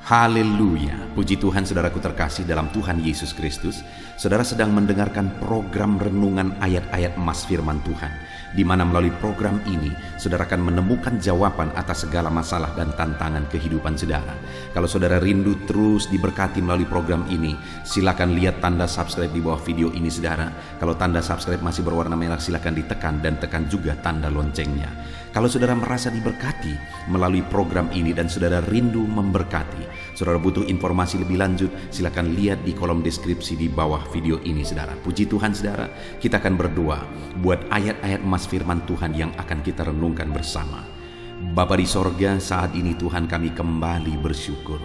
Haleluya, puji Tuhan saudaraku terkasih dalam Tuhan Yesus Kristus. Saudara sedang mendengarkan program renungan ayat-ayat emas firman Tuhan, di mana melalui program ini saudara akan menemukan jawaban atas segala masalah dan tantangan kehidupan saudara. Kalau saudara rindu terus diberkati melalui program ini, silakan lihat tanda subscribe di bawah video ini saudara. Kalau tanda subscribe masih berwarna merah, silakan ditekan dan tekan juga tanda loncengnya. Kalau saudara merasa diberkati melalui program ini dan saudara rindu memberkati, saudara butuh informasi lebih lanjut, silakan lihat di kolom deskripsi di bawah video ini saudara. Puji Tuhan saudara, kita akan berdoa buat ayat-ayat emas firman Tuhan yang akan kita renungkan bersama. Bapa di sorga, saat ini Tuhan kami kembali bersyukur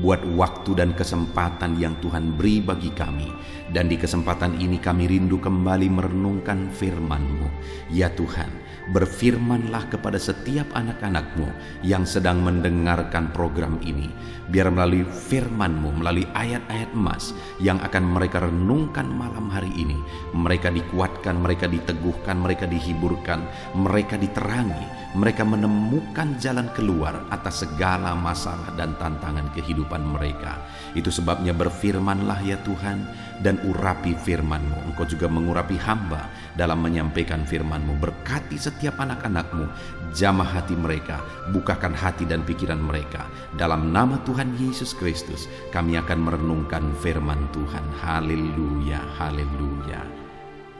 buat waktu dan kesempatan yang Tuhan beri bagi kami. Dan di kesempatan ini kami rindu kembali merenungkan firman-Mu. Ya Tuhan, berfirmanlah kepada setiap anak-anak-Mu yang sedang mendengarkan program ini. Biar melalui firman-Mu, melalui ayat-ayat emas yang akan mereka renungkan malam hari ini, mereka dikuatkan, mereka diteguhkan, mereka dihiburkan, mereka diterangi, mereka menemukan jalan keluar atas segala masalah dan tantangan kehidupan mereka. Itu sebabnya berfirmanlah ya Tuhan, dan urapi firman-Mu. Engkau juga mengurapi hamba dalam menyampaikan firman-Mu. Berkati setiap anak-anak-Mu, jamah hati mereka, bukakan hati dan pikiran mereka. Dalam nama Tuhan Yesus Kristus, kami akan merenungkan firman Tuhan. Haleluya, haleluya.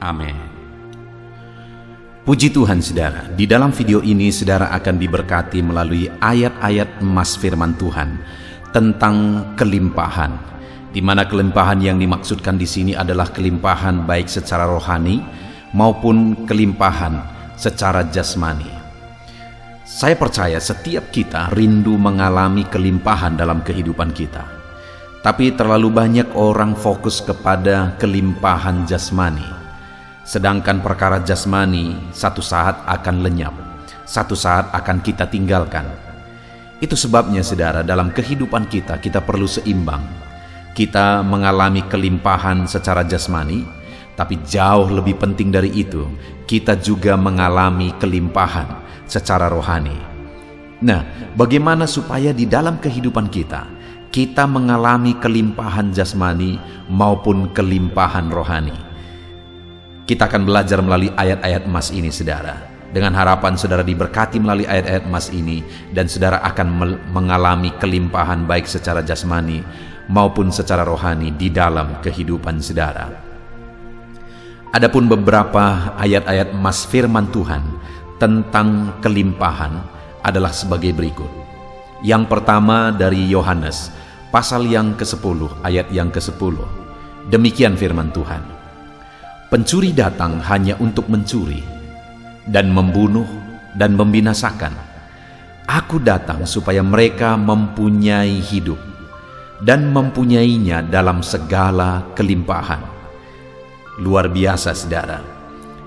Amin. Puji Tuhan saudara, di dalam video ini saudara akan diberkati melalui ayat-ayat emas firman Tuhan tentang kelimpahan, di mana kelimpahan yang dimaksudkan di sini adalah kelimpahan baik secara rohani maupun kelimpahan secara jasmani. Saya percaya setiap kita rindu mengalami kelimpahan dalam kehidupan kita, tapi terlalu banyak orang fokus kepada kelimpahan jasmani. Sedangkan perkara jasmani satu saat akan lenyap, satu saat akan kita tinggalkan. Itu sebabnya saudara, dalam kehidupan kita, kita perlu seimbang. Kita mengalami kelimpahan secara jasmani, tapi jauh lebih penting dari itu, kita juga mengalami kelimpahan secara rohani. Nah, bagaimana supaya di dalam kehidupan kita, kita mengalami kelimpahan jasmani maupun kelimpahan rohani? Kita akan belajar melalui ayat-ayat emas ini saudara, dengan harapan saudara diberkati melalui ayat-ayat emas ini, dan saudara akan mengalami kelimpahan baik secara jasmani maupun secara rohani di dalam kehidupan saudara. Adapun beberapa ayat-ayat emas firman Tuhan tentang kelimpahan adalah sebagai berikut. Yang pertama dari Yohanes pasal yang ke-10 ayat yang ke-10. Demikian firman Tuhan. Pencuri datang hanya untuk mencuri dan membunuh dan membinasakan. Aku datang supaya mereka mempunyai hidup dan mempunyainya dalam segala kelimpahan. Luar biasa saudara.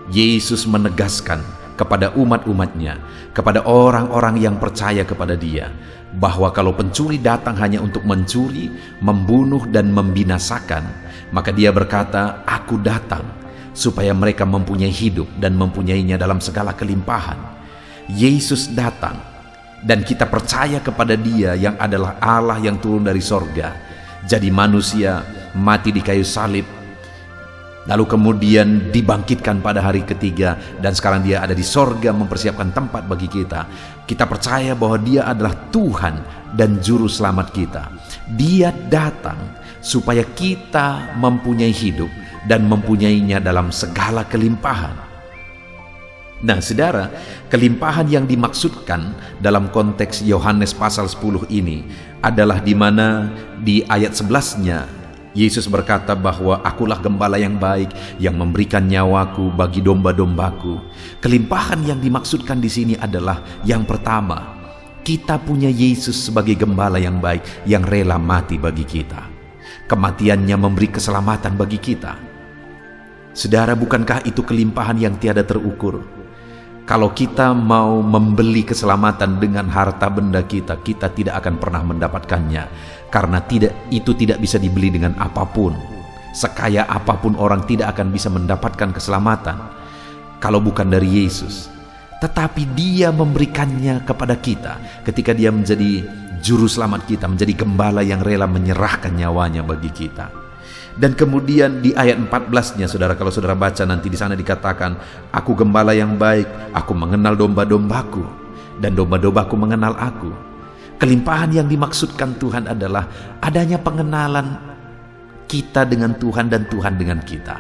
Yesus menegaskan kepada umat-umatnya, kepada orang-orang yang percaya kepada Dia, bahwa kalau pencuri datang hanya untuk mencuri, membunuh dan membinasakan, maka Dia berkata, aku datang supaya mereka mempunyai hidup dan mempunyainya dalam segala kelimpahan. Yesus datang dan kita percaya kepada Dia yang adalah Allah yang turun dari sorga, jadi manusia, mati di kayu salib, lalu kemudian dibangkitkan pada hari ketiga, dan sekarang Dia ada di sorga mempersiapkan tempat bagi kita. Kita percaya bahwa Dia adalah Tuhan dan Juru Selamat kita. Dia datang supaya kita mempunyai hidup dan mempunyainya dalam segala kelimpahan. Nah saudara, kelimpahan yang dimaksudkan dalam konteks Yohanes pasal 10 ini adalah di mana di ayat 11-nya Yesus berkata bahwa akulah gembala yang baik yang memberikan nyawaku bagi domba-dombaku. Kelimpahan yang dimaksudkan di sini adalah yang pertama, kita punya Yesus sebagai gembala yang baik yang rela mati bagi kita. Kematiannya memberi keselamatan bagi kita. Saudara, bukankah itu kelimpahan yang tiada terukur? Kalau kita mau membeli keselamatan dengan harta benda kita, kita tidak akan pernah mendapatkannya, karena itu tidak bisa dibeli dengan apapun. Sekaya apapun orang tidak akan bisa mendapatkan keselamatan kalau bukan dari Yesus. Tetapi Dia memberikannya kepada kita ketika Dia menjadi juru selamat kita, menjadi gembala yang rela menyerahkan nyawanya bagi kita. Dan kemudian di ayat 14-nya, saudara, kalau saudara baca nanti di sana dikatakan, aku gembala yang baik, aku mengenal domba-dombaku, dan domba-dombaku mengenal aku. Kelimpahan yang dimaksudkan Tuhan adalah adanya pengenalan kita dengan Tuhan dan Tuhan dengan kita.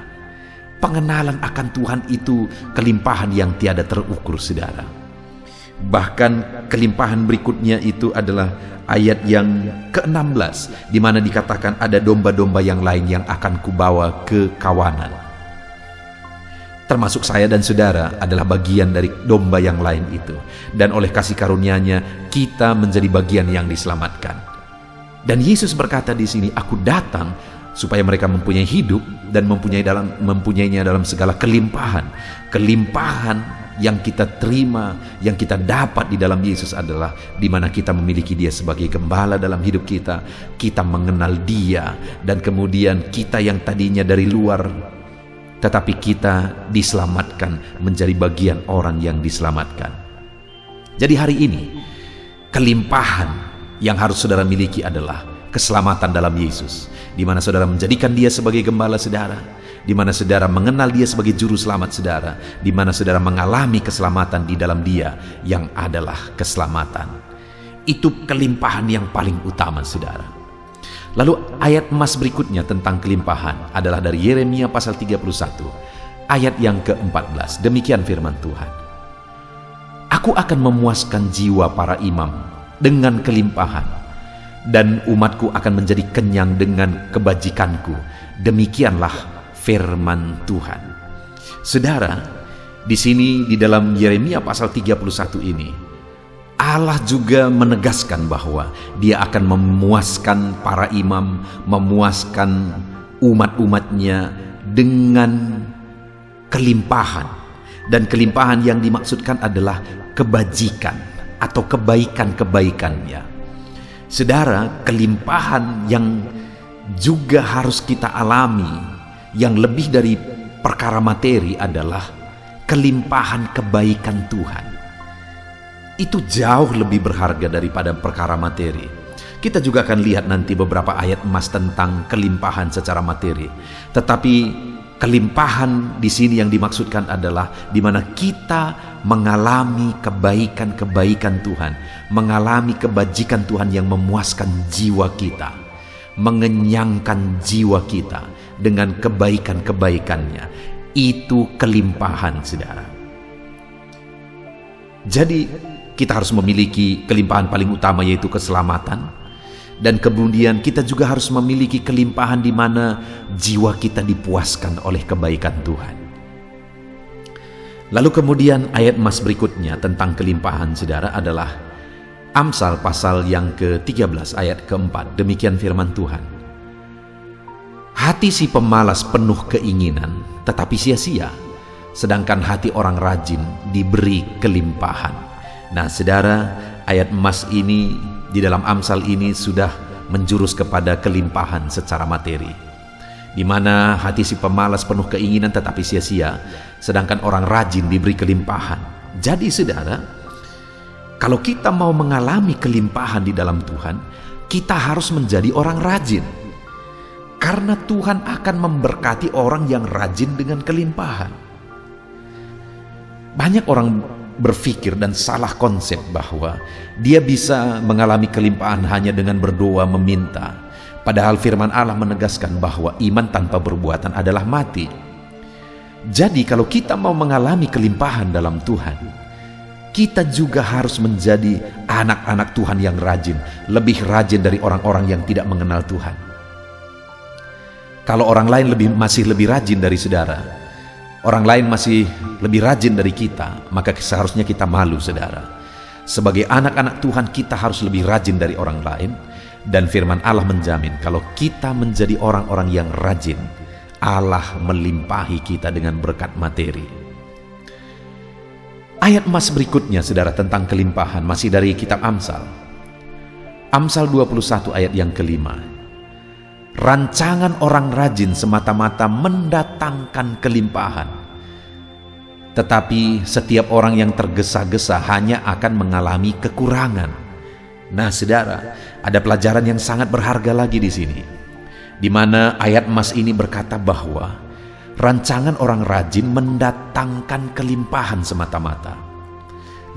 Pengenalan akan Tuhan itu kelimpahan yang tiada terukur, saudara. Bahkan kelimpahan berikutnya itu adalah ayat yang ke-16, di mana dikatakan ada domba-domba yang lain yang akan kubawa ke kawanan. Termasuk saya dan saudara adalah bagian dari domba yang lain itu. Dan oleh kasih karunia-Nya kita menjadi bagian yang diselamatkan. Dan Yesus berkata di sini, aku datang supaya mereka mempunyai hidup dan mempunyainya dalam segala kelimpahan. Kelimpahan yang kita terima, yang kita dapat di dalam Yesus adalah di mana kita memiliki Dia sebagai gembala dalam hidup kita. Kita mengenal Dia, dan kemudian kita yang tadinya dari luar, tetapi kita diselamatkan menjadi bagian orang yang diselamatkan. Jadi hari ini kelimpahan yang harus saudara miliki adalah keselamatan dalam Yesus, di mana saudara menjadikan Dia sebagai gembala saudara, di mana saudara mengenal Dia sebagai juru selamat saudara, di mana saudara mengalami keselamatan di dalam Dia yang adalah keselamatan. Itu kelimpahan yang paling utama, saudara. Lalu ayat emas berikutnya tentang kelimpahan adalah dari Yeremia pasal 31 ayat yang ke-14. Demikian firman Tuhan, aku akan memuaskan jiwa para imam dengan kelimpahan, dan umatku akan menjadi kenyang dengan kebajikanku. Demikianlah firman Tuhan. Saudara, di sini di dalam Yeremia pasal 31 ini, Allah juga menegaskan bahwa Dia akan memuaskan para imam, memuaskan umat-umatnya dengan kelimpahan. Dan kelimpahan yang dimaksudkan adalah kebajikan atau kebaikan-kebaikannya. Saudara, kelimpahan yang juga harus kita alami, yang lebih dari perkara materi, adalah kelimpahan kebaikan Tuhan. Itu jauh lebih berharga daripada perkara materi. Kita juga akan lihat nanti beberapa ayat emas tentang kelimpahan secara materi. Tetapi kelimpahan di sini yang dimaksudkan adalah di mana kita mengalami kebaikan-kebaikan Tuhan, mengalami kebajikan Tuhan yang memuaskan jiwa kita, mengenyangkan jiwa kita dengan kebaikan-kebaikannya. Itu kelimpahan, saudara. Jadi kita harus memiliki kelimpahan paling utama, yaitu keselamatan. Dan kemudian kita juga harus memiliki kelimpahan di mana jiwa kita dipuaskan oleh kebaikan Tuhan. Lalu kemudian ayat emas berikutnya tentang kelimpahan, saudara, adalah Amsal pasal yang ke-13 ayat ke-4. Demikian firman Tuhan, hati si pemalas penuh keinginan tetapi sia-sia, sedangkan hati orang rajin diberi kelimpahan. Nah, saudara, ayat emas ini di dalam Amsal ini sudah menjurus kepada kelimpahan secara materi, di mana hati si pemalas penuh keinginan tetapi sia-sia, sedangkan orang rajin diberi kelimpahan. Jadi saudara, kalau kita mau mengalami kelimpahan di dalam Tuhan, kita harus menjadi orang rajin, karena Tuhan akan memberkati orang yang rajin dengan kelimpahan. Banyak orang berpikir dan salah konsep bahwa dia bisa mengalami kelimpahan hanya dengan berdoa meminta. Padahal firman Allah menegaskan bahwa iman tanpa perbuatan adalah mati. Jadi kalau kita mau mengalami kelimpahan dalam Tuhan, kita juga harus menjadi anak-anak Tuhan yang rajin, lebih rajin dari orang-orang yang tidak mengenal Tuhan. Kalau orang lain masih lebih rajin dari saudara, orang lain masih lebih rajin dari kita, maka seharusnya kita malu, saudara. Sebagai anak-anak Tuhan, kita harus lebih rajin dari orang lain. Dan firman Allah menjamin kalau kita menjadi orang-orang yang rajin, Allah melimpahi kita dengan berkat materi. Ayat emas berikutnya, saudara, tentang kelimpahan masih dari kitab Amsal. Amsal 21 ayat yang ke-5. Rancangan orang rajin semata-mata mendatangkan kelimpahan, tetapi setiap orang yang tergesa-gesa hanya akan mengalami kekurangan. Nah, saudara, ada pelajaran yang sangat berharga lagi di sini, di mana ayat emas ini berkata bahwa rancangan orang rajin mendatangkan kelimpahan semata-mata.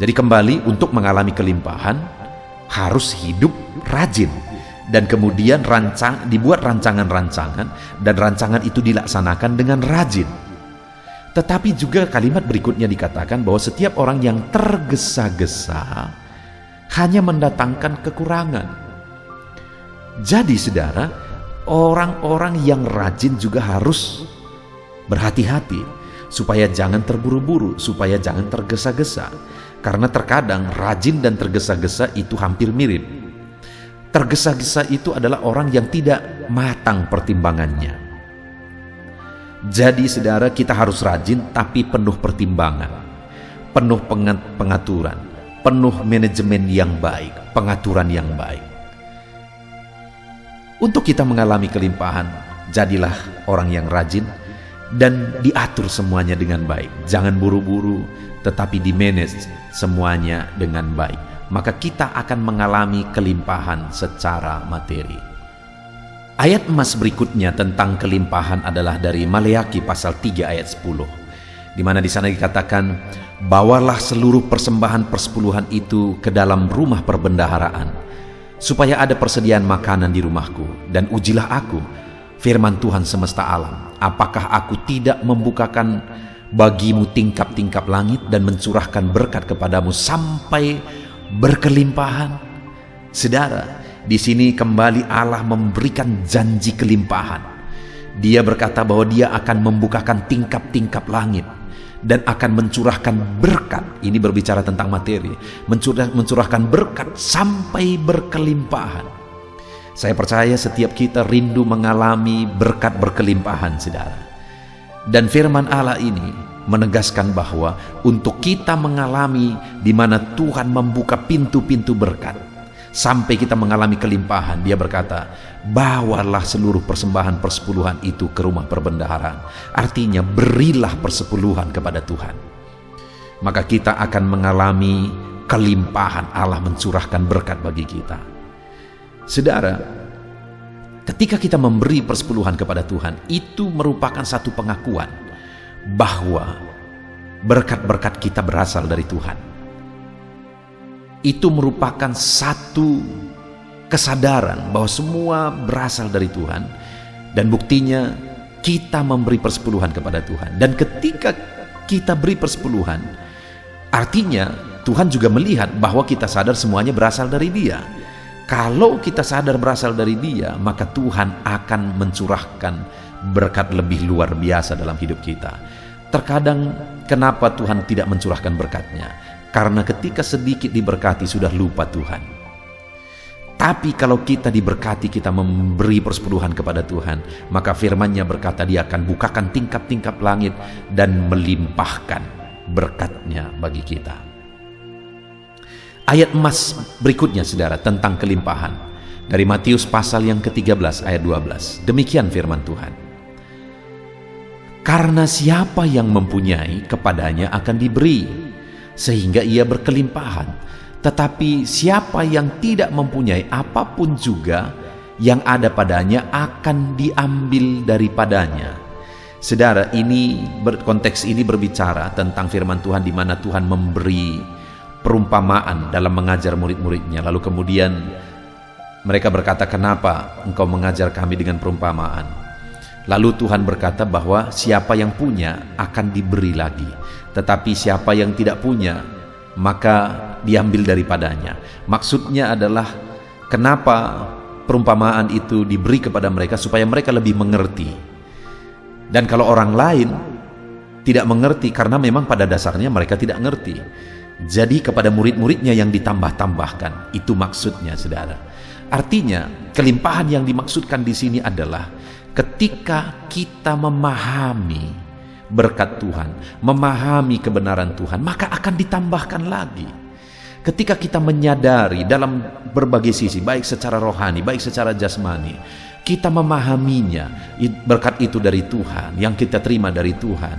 Jadi kembali, untuk mengalami kelimpahan harus hidup rajin, dan kemudian dibuat rancangan-rancangan, dan rancangan itu dilaksanakan dengan rajin. Tetapi juga kalimat berikutnya dikatakan bahwa setiap orang yang tergesa-gesa hanya mendatangkan kekurangan. Jadi saudara, orang-orang yang rajin juga harus berhati-hati supaya jangan terburu-buru, supaya jangan tergesa-gesa. Karena terkadang rajin dan tergesa-gesa itu hampir mirip. Tergesa-gesa itu adalah orang yang tidak matang pertimbangannya. Jadi saudara, kita harus rajin tapi penuh pertimbangan, penuh pengaturan, penuh manajemen yang baik, pengaturan yang baik. Untuk kita mengalami kelimpahan, jadilah orang yang rajin dan diatur semuanya dengan baik. Jangan buru-buru, tetapi di-manage semuanya dengan baik. Maka kita akan mengalami kelimpahan secara materi. Ayat emas berikutnya tentang kelimpahan adalah dari Maleakhi pasal 3 ayat 10. Di mana di sana dikatakan, bawalah seluruh persembahan persepuluhan itu ke dalam rumah perbendaharaan, supaya ada persediaan makanan di rumahku, dan ujilah aku, firman Tuhan semesta alam, apakah aku tidak membukakan bagimu tingkap-tingkap langit dan mencurahkan berkat kepadamu sampai berkelimpahan. Saudara, di sini kembali Allah memberikan janji kelimpahan. Dia berkata bahwa dia akan membukakan tingkap-tingkap langit dan akan mencurahkan berkat. Ini berbicara tentang materi, mencurahkan berkat sampai berkelimpahan. Saya percaya setiap kita rindu mengalami berkat berkelimpahan, saudara. Dan firman Allah ini menegaskan bahwa untuk kita mengalami di mana Tuhan membuka pintu-pintu berkat sampai kita mengalami kelimpahan, dia berkata, bawalah seluruh persembahan persepuluhan itu ke rumah perbendaharaan. Artinya berilah persepuluhan kepada Tuhan. Maka kita akan mengalami kelimpahan, Allah mencurahkan berkat bagi kita. Saudara, ketika kita memberi persepuluhan kepada Tuhan, itu merupakan satu pengakuan bahwa berkat-berkat kita berasal dari Tuhan. Itu merupakan satu kesadaran bahwa semua berasal dari Tuhan, dan buktinya kita memberi persepuluhan kepada Tuhan. Dan ketika kita beri persepuluhan, artinya Tuhan juga melihat bahwa kita sadar semuanya berasal dari Dia. Kalau kita sadar berasal dari Dia, maka Tuhan akan mencurahkan berkat lebih luar biasa dalam hidup kita. Terkadang kenapa Tuhan tidak mencurahkan berkatnya? Karena ketika sedikit diberkati sudah lupa Tuhan. Tapi kalau kita diberkati, kita memberi persepuluhan kepada Tuhan, maka firman-Nya berkata Dia akan bukakan tingkap-tingkap langit dan melimpahkan berkat-Nya bagi kita. Ayat emas berikutnya, saudara, tentang kelimpahan dari Matius pasal yang ke-13 ayat 12. Demikian firman Tuhan. Karena siapa yang mempunyai, kepadanya akan diberi, sehingga ia berkelimpahan. Tetapi siapa yang tidak mempunyai, apapun juga yang ada padanya akan diambil daripadanya. Saudara, konteks ini berbicara tentang firman Tuhan di mana Tuhan memberi perumpamaan dalam mengajar murid-muridnya. Lalu kemudian mereka berkata, kenapa engkau mengajar kami dengan perumpamaan? Lalu Tuhan berkata bahwa siapa yang punya akan diberi lagi, tetapi siapa yang tidak punya maka diambil daripadanya. Maksudnya adalah kenapa perumpamaan itu diberi kepada mereka, supaya mereka lebih mengerti. Dan kalau orang lain tidak mengerti, karena memang pada dasarnya mereka tidak mengerti, jadi kepada murid-muridnya yang ditambah-tambahkan. Itu maksudnya, saudara. Artinya kelimpahan yang dimaksudkan di sini adalah ketika kita memahami berkat Tuhan, memahami kebenaran Tuhan, maka akan ditambahkan lagi. Ketika kita menyadari dalam berbagai sisi, baik secara rohani, baik secara jasmani, kita memahaminya, berkat itu dari Tuhan, yang kita terima dari Tuhan,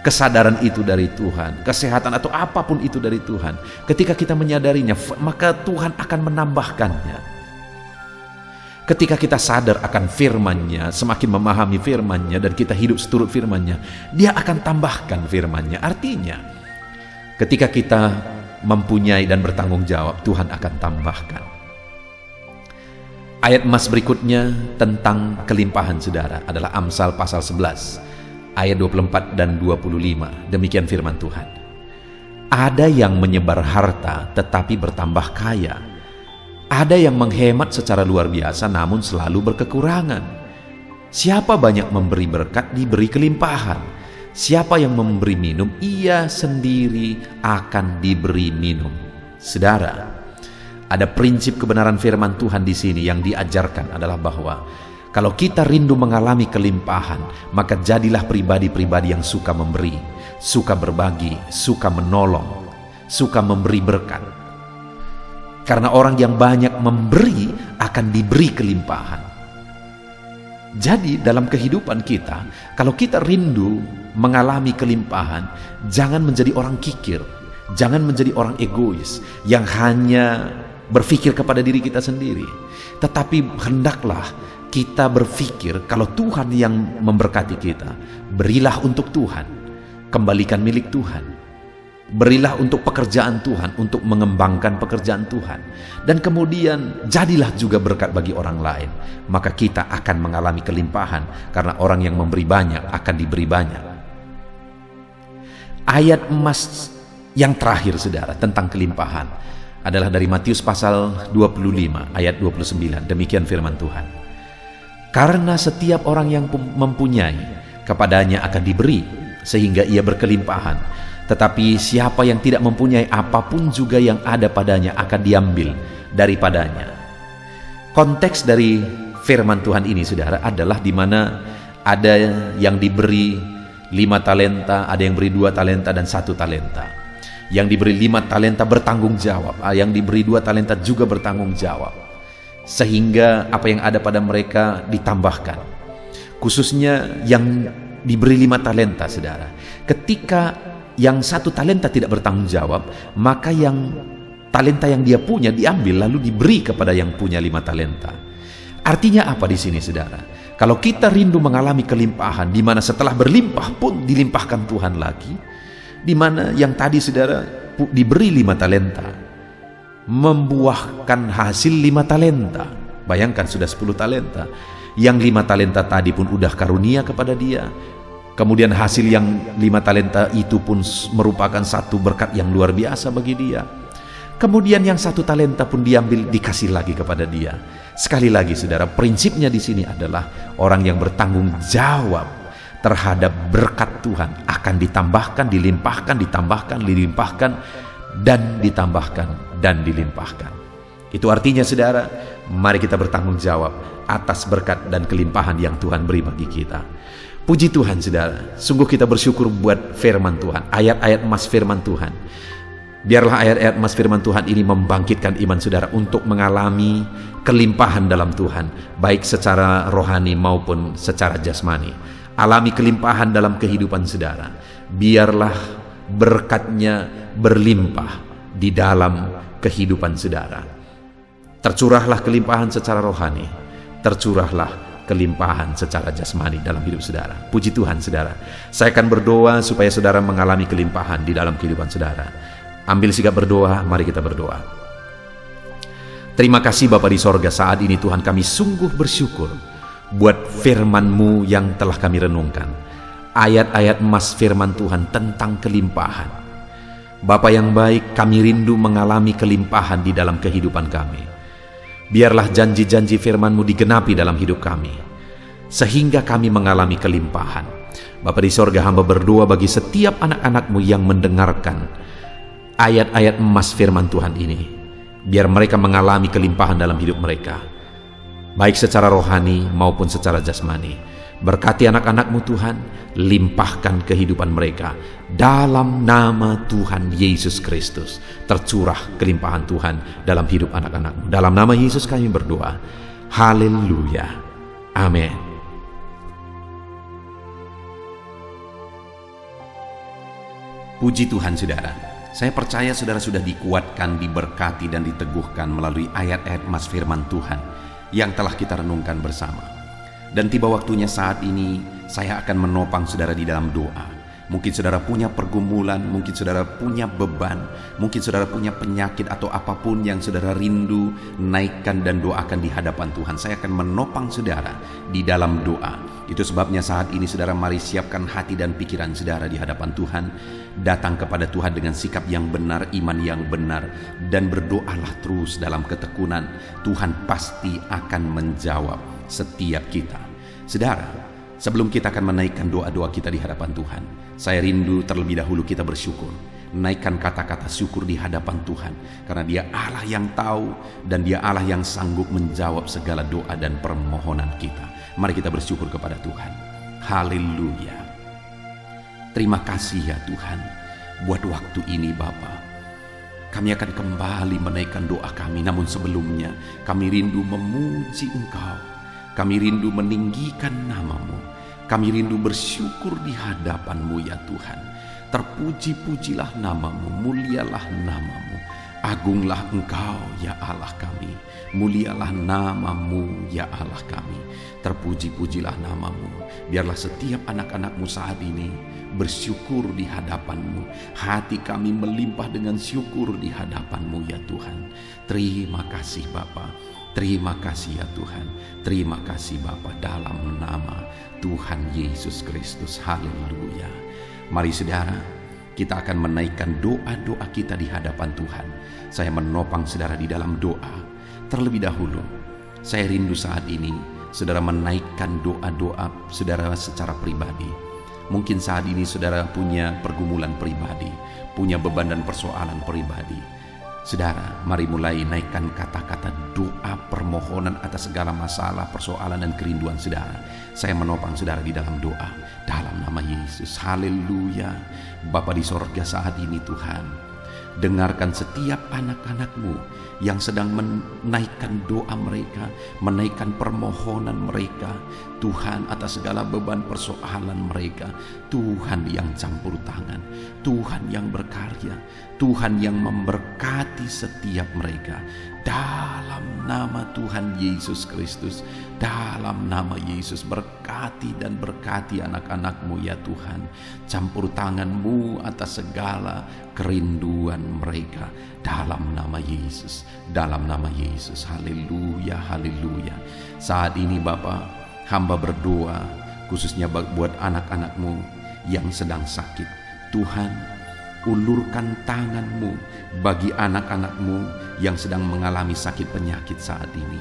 kesadaran itu dari Tuhan, kesehatan atau apapun itu dari Tuhan, ketika kita menyadarinya, maka Tuhan akan menambahkannya. Ketika kita sadar akan firman-Nya, semakin memahami firman-Nya, dan kita hidup seturut firman-Nya, Dia akan tambahkan firman-Nya. Artinya, ketika kita mempunyai dan bertanggung jawab, Tuhan akan tambahkan. Ayat emas berikutnya tentang kelimpahan, saudara, adalah Amsal pasal 11. Ayat 24 dan 25, demikian firman Tuhan. Ada yang menyebar harta tetapi bertambah kaya. Ada yang menghemat secara luar biasa namun selalu berkekurangan. Siapa banyak memberi berkat diberi kelimpahan. Siapa yang memberi minum, ia sendiri akan diberi minum. Saudara, ada prinsip kebenaran firman Tuhan di sini yang diajarkan adalah bahwa kalau kita rindu mengalami kelimpahan, maka jadilah pribadi-pribadi yang suka memberi, suka berbagi, suka menolong, suka memberi berkat. Karena orang yang banyak memberi akan diberi kelimpahan. Jadi dalam kehidupan kita, kalau kita rindu mengalami kelimpahan, jangan menjadi orang kikir, jangan menjadi orang egois yang hanya berpikir kepada diri kita sendiri. Tetapi hendaklah kita berpikir kalau Tuhan yang memberkati kita, berilah untuk Tuhan, kembalikan milik Tuhan. Berilah untuk pekerjaan Tuhan, untuk mengembangkan pekerjaan Tuhan. Dan kemudian jadilah juga berkat bagi orang lain. Maka kita akan mengalami kelimpahan, karena orang yang memberi banyak akan diberi banyak. Ayat emas yang terakhir, saudara, tentang kelimpahan adalah dari Matius pasal 25 ayat 29. Demikian firman Tuhan. Karena setiap orang yang mempunyai, kepadanya akan diberi, sehingga ia berkelimpahan. Tetapi siapa yang tidak mempunyai, apapun juga yang ada padanya akan diambil daripadanya. Konteks dari firman Tuhan ini, saudara, adalah di mana ada yang diberi 5 talenta, ada yang beri 2 talenta dan 1 talenta. Yang diberi 5 talenta bertanggung jawab, yang diberi 2 talenta juga bertanggung jawab. Sehingga apa yang ada pada mereka ditambahkan. Khususnya yang diberi 5 talenta, saudara. Ketika yang 1 talenta tidak bertanggung jawab, maka yang talenta yang dia punya diambil lalu diberi kepada yang punya 5 talenta. Artinya apa di sini, saudara? Kalau kita rindu mengalami kelimpahan, di mana setelah berlimpah pun dilimpahkan Tuhan lagi, di mana yang tadi, saudara, diberi 5 talenta, membuahkan hasil 5 talenta. Bayangkan sudah 10 talenta. Yang 5 talenta tadi pun udah karunia kepada dia. Kemudian hasil yang 5 talenta itu pun merupakan satu berkat yang luar biasa bagi dia. Kemudian yang 1 talenta pun diambil, dikasih lagi kepada dia. Sekali lagi, saudara, prinsipnya di sini adalah orang yang bertanggung jawab terhadap berkat Tuhan akan ditambahkan, dilimpahkan, ditambahkan, dilimpahkan, dan ditambahkan dan dilimpahkan. Itu artinya, saudara, mari kita bertanggung jawab atas berkat dan kelimpahan yang Tuhan beri bagi kita. Puji Tuhan, saudara, sungguh kita bersyukur buat firman Tuhan, ayat-ayat emas firman Tuhan. Biarlah ayat-ayat emas firman Tuhan ini membangkitkan iman saudara untuk mengalami kelimpahan dalam Tuhan, baik secara rohani maupun secara jasmani. Alami kelimpahan dalam kehidupan saudara. Biarlah berkatnya berlimpah di dalam kehidupan saudara. Tercurahlah kelimpahan secara rohani, tercurahlah kelimpahan secara jasmani dalam hidup saudara. Puji Tuhan, saudara. Saya akan berdoa supaya saudara mengalami kelimpahan di dalam kehidupan saudara. Ambil sikap berdoa, mari kita berdoa. Terima kasih Bapa di sorga, saat ini Tuhan kami sungguh bersyukur buat firman-Mu yang telah kami renungkan. Ayat-ayat emas firman Tuhan tentang kelimpahan. Bapa yang baik, kami rindu mengalami kelimpahan di dalam kehidupan kami. Biarlah janji-janji firman-Mu digenapi dalam hidup kami, sehingga kami mengalami kelimpahan. Bapa di sorga, hamba berdoa bagi setiap anak-anak-Mu yang mendengarkan ayat-ayat emas firman Tuhan ini. Biar mereka mengalami kelimpahan dalam hidup mereka, baik secara rohani maupun secara jasmani. Berkati anak-anak-Mu Tuhan, limpahkan kehidupan mereka. Dalam nama Tuhan Yesus Kristus, tercurah kelimpahan Tuhan dalam hidup anak-anak-Mu. Dalam nama Yesus kami berdoa. Haleluya. Amin. Puji Tuhan saudara, saya percaya saudara sudah dikuatkan, diberkati dan diteguhkan melalui ayat-ayat mas firman Tuhan yang telah kita renungkan bersama. Dan tiba waktunya saat ini saya akan menopang saudara di dalam doa. Mungkin saudara punya pergumulan, mungkin saudara punya beban, mungkin saudara punya penyakit atau apapun yang saudara rindu, naikkan dan doakan di hadapan Tuhan. Saya akan menopang saudara di dalam doa. Itu sebabnya saat ini saudara mari siapkan hati dan pikiran saudara di hadapan Tuhan. Datang kepada Tuhan dengan sikap yang benar, iman yang benar, dan berdoalah terus dalam ketekunan. Tuhan pasti akan menjawab setiap kita. Saudara, sebelum kita akan menaikkan doa-doa kita di hadapan Tuhan, saya rindu terlebih dahulu kita bersyukur. Naikkan kata-kata syukur di hadapan Tuhan, karena Dia Allah yang tahu dan Dia Allah yang sanggup menjawab segala doa dan permohonan kita. Mari kita bersyukur kepada Tuhan. Haleluya. Terima kasih ya Tuhan buat waktu ini Bapa. Kami akan kembali menaikkan doa kami, namun sebelumnya kami rindu memuji Engkau. Kami rindu meninggikan nama-Mu. Kami rindu bersyukur di hadapan-Mu ya Tuhan. Terpuji-pujilah nama-Mu, mulialah nama-Mu. Agunglah Engkau ya Allah kami. Mulialah nama-Mu ya Allah kami. Terpuji-pujilah nama-Mu. Biarlah setiap anak-anak-Mu saat ini bersyukur di hadapan-Mu. Hati kami melimpah dengan syukur di hadapan-Mu ya Tuhan. Terima kasih Bapa. Terima kasih ya Tuhan. Terima kasih Bapa, dalam nama Tuhan Yesus Kristus. Haleluya. Mari saudara, kita akan menaikkan doa-doa kita di hadapan Tuhan. Saya menopang saudara di dalam doa. Terlebih dahulu, saya rindu saat ini saudara menaikkan doa-doa saudara secara pribadi. Mungkin saat ini saudara punya pergumulan pribadi, punya beban dan persoalan pribadi. Saudara, mari mulai naikkan kata-kata doa permohonan atas segala masalah, persoalan dan kerinduan saudara. Saya menopang saudara di dalam doa, dalam nama Yesus. Haleluya. Bapa di sorga, saat ini Tuhan, dengarkan setiap anak-anak-Mu yang sedang menaikkan doa mereka, menaikkan permohonan mereka. Tuhan, atas segala beban persoalan mereka, Tuhan yang campur tangan, Tuhan yang berkarya, Tuhan yang memberkati setiap mereka. Dalam nama Tuhan Yesus Kristus, dalam nama Yesus, berkati dan berkati anak-anak-Mu ya Tuhan. Campur tangan-Mu atas segala kerinduan mereka, dalam nama Yesus, dalam nama Yesus. Haleluya, haleluya. Saat ini Bapa, hamba berdoa khususnya buat anak-anak-Mu yang sedang sakit. Tuhan, ulurkan tangan-Mu bagi anak-anak-Mu yang sedang mengalami sakit penyakit saat ini.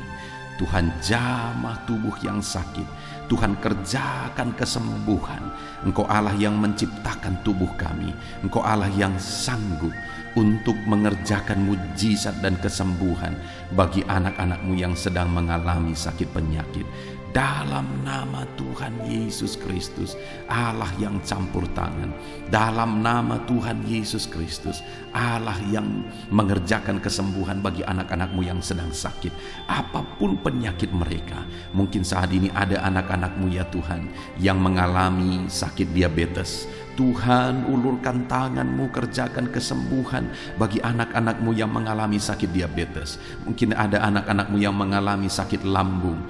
Tuhan, jamah tubuh yang sakit. Tuhan, kerjakan kesembuhan. Engkau Allah yang menciptakan tubuh kami. Engkau Allah yang sanggup untuk mengerjakan mujizat dan kesembuhan bagi anak-anak-Mu yang sedang mengalami sakit penyakit. Dalam nama Tuhan Yesus Kristus, Allah yang campur tangan. Dalam nama Tuhan Yesus Kristus, Allah yang mengerjakan kesembuhan bagi anak-anak-Mu yang sedang sakit. Apapun penyakit mereka, mungkin saat ini ada anak-anak-Mu ya Tuhan yang mengalami sakit diabetes. Tuhan, ulurkan tangan-Mu, kerjakan kesembuhan bagi anak-anak-Mu yang mengalami sakit diabetes. Mungkin ada anak-anak-Mu yang mengalami sakit lambung.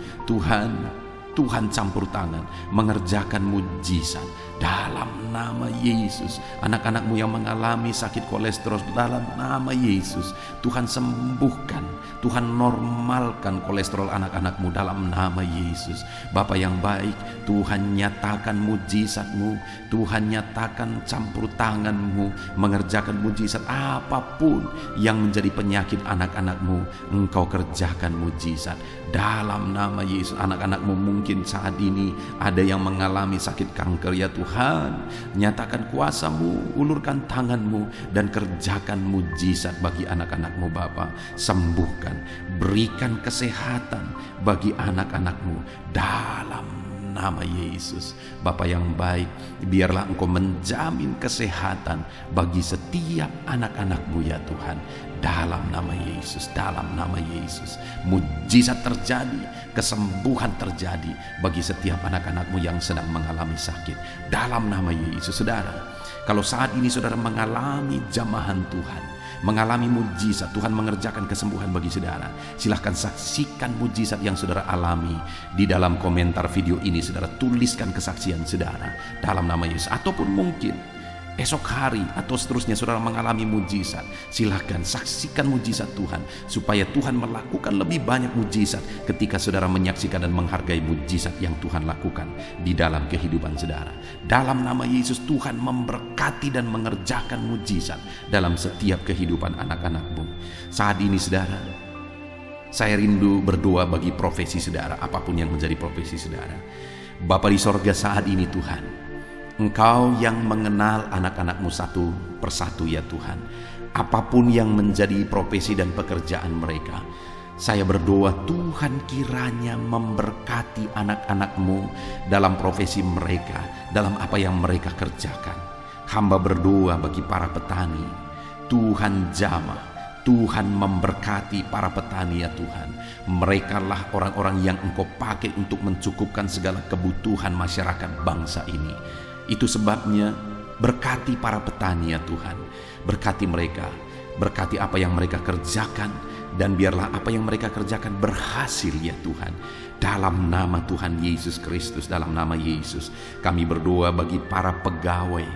Tuhan campur tangan, mengerjakan mujizat dalam nama Yesus. Anak-anak-Mu yang mengalami sakit kolesterol, dalam nama Yesus, Tuhan sembuhkan, Tuhan normalkan kolesterol anak-anak-Mu dalam nama Yesus. Bapa yang baik, Tuhan nyatakan mujizat-Mu, Tuhan nyatakan campur tangan-Mu, mengerjakan mujizat. Apapun yang menjadi penyakit anak-anak-Mu, Engkau kerjakan mujizat dalam nama Yesus. Anak-anak-Mu mungkin saat ini ada yang mengalami sakit kanker ya Tuhan. Nyatakan kuasa-Mu, ulurkan tangan-Mu dan kerjakan mujizat bagi anak-anak-Mu Bapa. Sembuhkan, berikan kesehatan bagi anak-anak-Mu dalam nama Yesus. Bapa yang baik, biarlah Engkau menjamin kesehatan bagi setiap anak-anak-Mu ya Tuhan. Dalam nama Yesus, dalam nama Yesus, mujizat terjadi, kesembuhan terjadi bagi setiap anak-anak-Mu yang sedang mengalami sakit. Dalam nama Yesus, saudara, Kalau saat ini saudara mengalami jamahan Tuhan, mengalami mujizat, Tuhan mengerjakan kesembuhan bagi saudara, silahkan saksikan mujizat yang saudara alami di dalam komentar video ini. Saudara tuliskan kesaksian saudara dalam nama Yesus. Ataupun mungkin esok hari atau seterusnya saudara mengalami mujizat, silahkan saksikan mujizat Tuhan, supaya Tuhan melakukan lebih banyak mujizat ketika saudara menyaksikan dan menghargai mujizat yang Tuhan lakukan di dalam kehidupan saudara. Dalam nama Yesus, Tuhan memberkati dan mengerjakan mujizat dalam setiap kehidupan anak-anakmu. Saat ini saudara, saya rindu berdoa bagi profesi saudara, apapun yang menjadi profesi saudara. Bapa di sorga, saat ini Tuhan, Engkau yang mengenal anak-anakmu satu persatu ya Tuhan. Apapun yang menjadi profesi dan pekerjaan mereka, saya berdoa Tuhan kiranya memberkati anak-anakmu dalam profesi mereka, dalam apa yang mereka kerjakan. Hamba berdoa bagi para petani, Tuhan jamah, Tuhan memberkati para petani ya Tuhan. Mereka lah orang-orang yang Engkau pakai untuk mencukupkan segala kebutuhan masyarakat bangsa ini. Itu sebabnya berkati para petani ya Tuhan. Berkati mereka, berkati apa yang mereka kerjakan, dan biarlah apa yang mereka kerjakan berhasil ya Tuhan. Dalam nama Tuhan Yesus Kristus, dalam nama Yesus, kami berdoa bagi para pegawai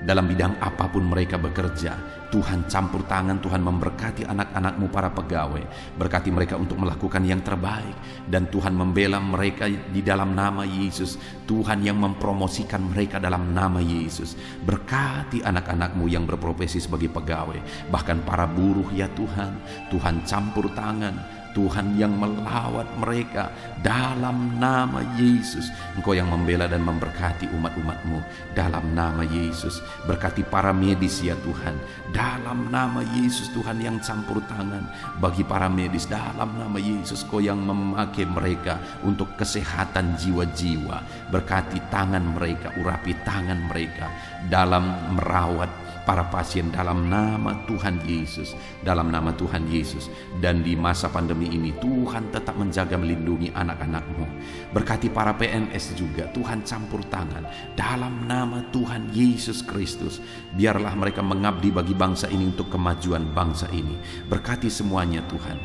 dalam bidang apapun mereka bekerja. Tuhan campur tangan, Tuhan memberkati anak-anakmu para pegawai. Berkati mereka untuk melakukan yang terbaik, dan Tuhan membela mereka di dalam nama Yesus. Tuhan yang mempromosikan mereka dalam nama Yesus. Berkati anak-anakmu yang berprofesi sebagai pegawai, bahkan para buruh ya Tuhan. Tuhan campur tangan, Tuhan yang melawat mereka dalam nama Yesus. Engkau yang membela dan memberkati umat-umatmu dalam nama Yesus. Berkati para medis ya Tuhan, dalam nama Yesus. Tuhan yang campur tangan bagi para medis dalam nama Yesus. Kau yang memakai mereka untuk kesehatan jiwa-jiwa. Berkati tangan mereka, urapi tangan mereka dalam merawat para pasien dalam nama Tuhan Yesus, dalam nama Tuhan Yesus. Dan di masa pandemi ini Tuhan tetap menjaga, melindungi anak-anakmu. Berkati para PNS juga, Tuhan campur tangan dalam nama Tuhan Yesus Kristus. Biarlah mereka mengabdi bagi bangsa ini untuk kemajuan bangsa ini. Berkati semuanya Tuhan,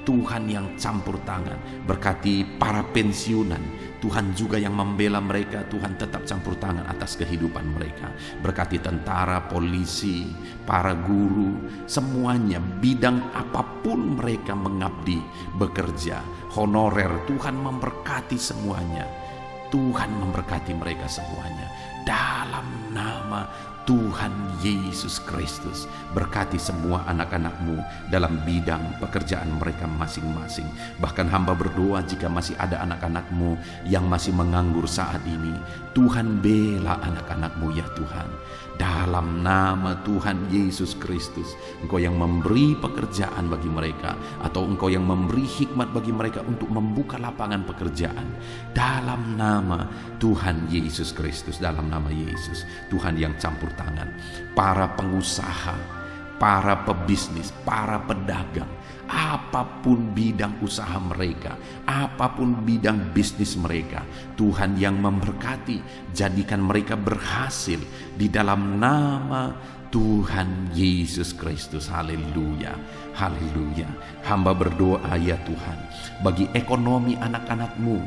Tuhan yang campur tangan. Berkati para pensiunan, Tuhan juga yang membela mereka. Tuhan tetap campur tangan atas kehidupan mereka. Berkati tentara, polisi, para guru, semuanya bidang apapun mereka mengabdi, bekerja, honorer, Tuhan memberkati semuanya. Tuhan memberkati mereka semuanya dalam nama Tuhan Yesus Kristus. Berkati semua anak-anakmu dalam bidang pekerjaan mereka masing-masing. Bahkan hamba berdoa jika masih ada anak-anakmu yang masih menganggur saat ini, Tuhan bela anak-anakmu ya Tuhan. Dalam nama Tuhan Yesus Kristus, Engkau yang memberi pekerjaan bagi mereka, atau Engkau yang memberi hikmat bagi mereka untuk membuka lapangan pekerjaan. Dalam nama Tuhan Yesus Kristus, dalam nama Yesus, Tuhan yang campur tangan. Para pengusaha, para pebisnis, para pedagang, apapun bidang usaha mereka, apapun bidang bisnis mereka, Tuhan yang memberkati, jadikan mereka berhasil di dalam nama Tuhan Yesus Kristus. Haleluya, haleluya. Hamba berdoa ya Tuhan, bagi ekonomi anak-anakmu,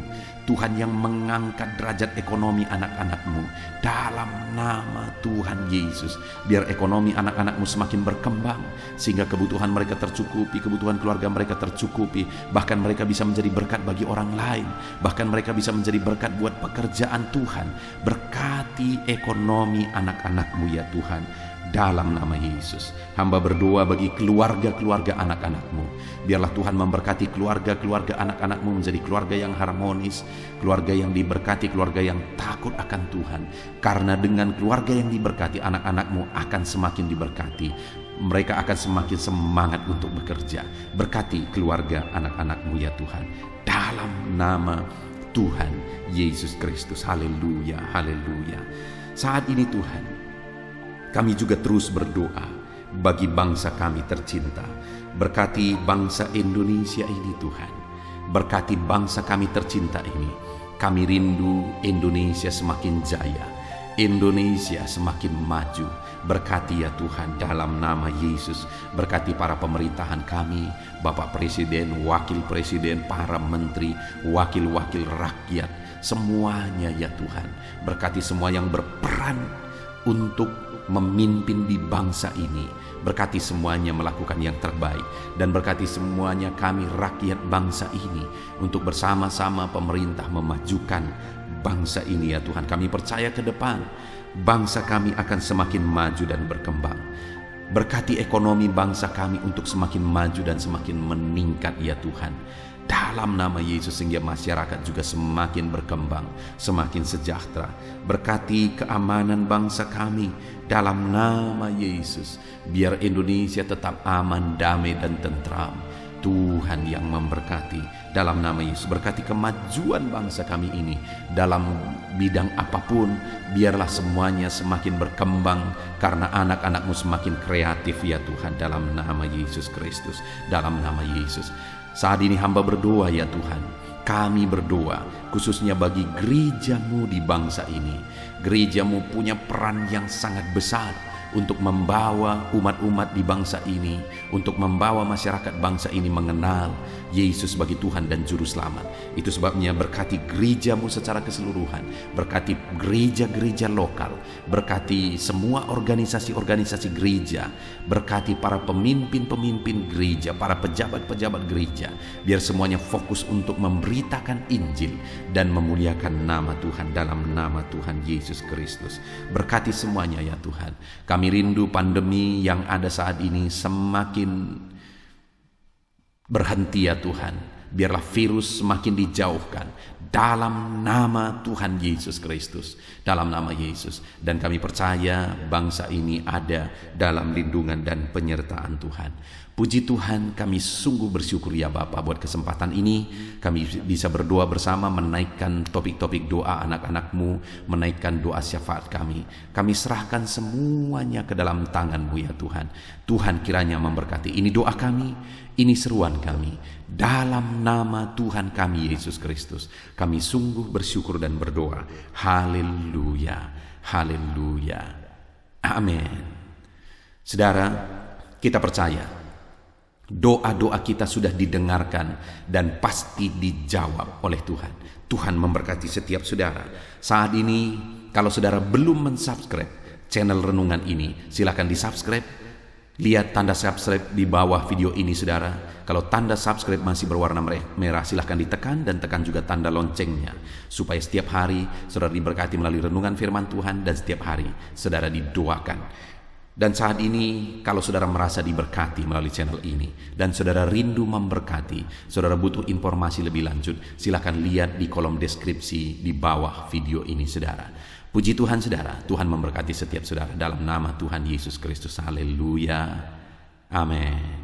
Tuhan yang mengangkat derajat ekonomi anak-anakmu dalam nama Tuhan Yesus. Biar ekonomi anak-anakmu semakin berkembang, sehingga kebutuhan mereka tercukupi, kebutuhan keluarga mereka tercukupi. Bahkan mereka bisa menjadi berkat bagi orang lain. Bahkan mereka bisa menjadi berkat buat pekerjaan Tuhan. Berkati ekonomi anak-anakmu ya Tuhan, dalam nama Yesus. Hamba berdoa bagi keluarga-keluarga anak-anakmu. Biarlah Tuhan memberkati keluarga-keluarga anak-anakmu menjadi keluarga yang harmonis, keluarga yang diberkati, keluarga yang takut akan Tuhan. Karena dengan keluarga yang diberkati, anak-anakmu akan semakin diberkati. Mereka akan semakin semangat untuk bekerja. Berkati keluarga anak-anakmu ya Tuhan, dalam nama Tuhan Yesus Kristus. Haleluya, haleluya. Saat ini Tuhan, kami juga terus berdoa bagi bangsa kami tercinta. Berkati bangsa Indonesia ini Tuhan. Berkati bangsa kami tercinta ini. Kami rindu Indonesia semakin jaya. Indonesia semakin maju. Berkati ya Tuhan dalam nama Yesus. Berkati para pemerintahan kami, Bapak Presiden, Wakil Presiden, para menteri, wakil-wakil rakyat, semuanya ya Tuhan. Berkati semua yang berperan untuk memimpin di bangsa ini. Berkati semuanya melakukan yang terbaik. Dan berkati semuanya kami rakyat bangsa ini untuk bersama-sama pemerintah memajukan bangsa ini ya Tuhan. Kami percaya ke depan bangsa kami akan semakin maju dan berkembang. Berkati ekonomi bangsa kami untuk semakin maju dan semakin meningkat ya Tuhan. Dalam nama Yesus, sehingga masyarakat juga semakin berkembang, semakin sejahtera. Berkati keamanan bangsa kami dalam nama Yesus. Biar Indonesia tetap aman, damai dan tentram. Tuhan yang memberkati dalam nama Yesus. Berkati kemajuan bangsa kami ini dalam bidang apapun. Biarlah semuanya semakin berkembang karena anak-anak-Mu semakin kreatif ya Tuhan, dalam nama Yesus Kristus. Dalam nama Yesus. Saat ini hamba berdoa ya Tuhan. Kami berdoa khususnya bagi gereja-Mu di bangsa ini. Gereja-Mu punya peran yang sangat besar untuk membawa umat-umat di bangsa ini, untuk membawa masyarakat bangsa ini mengenal Yesus sebagai Tuhan dan Juru Selamat. Itu sebabnya berkati gereja-Mu secara keseluruhan, berkati gereja-gereja lokal, berkati semua organisasi-organisasi gereja, berkati para pemimpin-pemimpin gereja, para pejabat-pejabat gereja, biar semuanya fokus untuk memberitakan Injil dan memuliakan nama Tuhan dalam nama Tuhan Yesus Kristus. Berkati semuanya ya Tuhan. Kami rindu pandemi yang ada saat ini semakin berhenti ya Tuhan. Biarlah virus semakin dijauhkan dalam nama Tuhan Yesus Kristus, dalam nama Yesus. Dan kami percaya bangsa ini ada dalam lindungan dan penyertaan Tuhan. Puji Tuhan, kami sungguh bersyukur ya Bapa buat kesempatan ini. Kami bisa berdoa bersama, menaikkan topik-topik doa anak-anak-Mu, menaikkan doa syafaat kami. Kami serahkan semuanya ke dalam tangan-Mu ya Tuhan. Tuhan kiranya memberkati. Ini doa kami, ini seruan kami. Dalam nama Tuhan kami Yesus Kristus, kami sungguh bersyukur dan berdoa. Haleluya, haleluya, amin. Saudara, kita percaya doa-doa kita sudah didengarkan dan pasti dijawab oleh Tuhan. Tuhan memberkati setiap saudara. Saat ini kalau saudara belum mensubscribe channel renungan ini, silakan disubscribe. Lihat tanda subscribe di bawah video ini saudara. Kalau tanda subscribe masih berwarna merah, silahkan ditekan dan tekan juga tanda loncengnya. Supaya setiap hari saudara diberkati melalui renungan firman Tuhan dan setiap hari saudara didoakan. Dan saat ini kalau saudara merasa diberkati melalui channel ini dan saudara rindu memberkati, saudara butuh informasi lebih lanjut, silakan lihat di kolom deskripsi di bawah video ini saudara. Puji Tuhan saudara, Tuhan memberkati setiap saudara dalam nama Tuhan Yesus Kristus. Haleluya. Amin.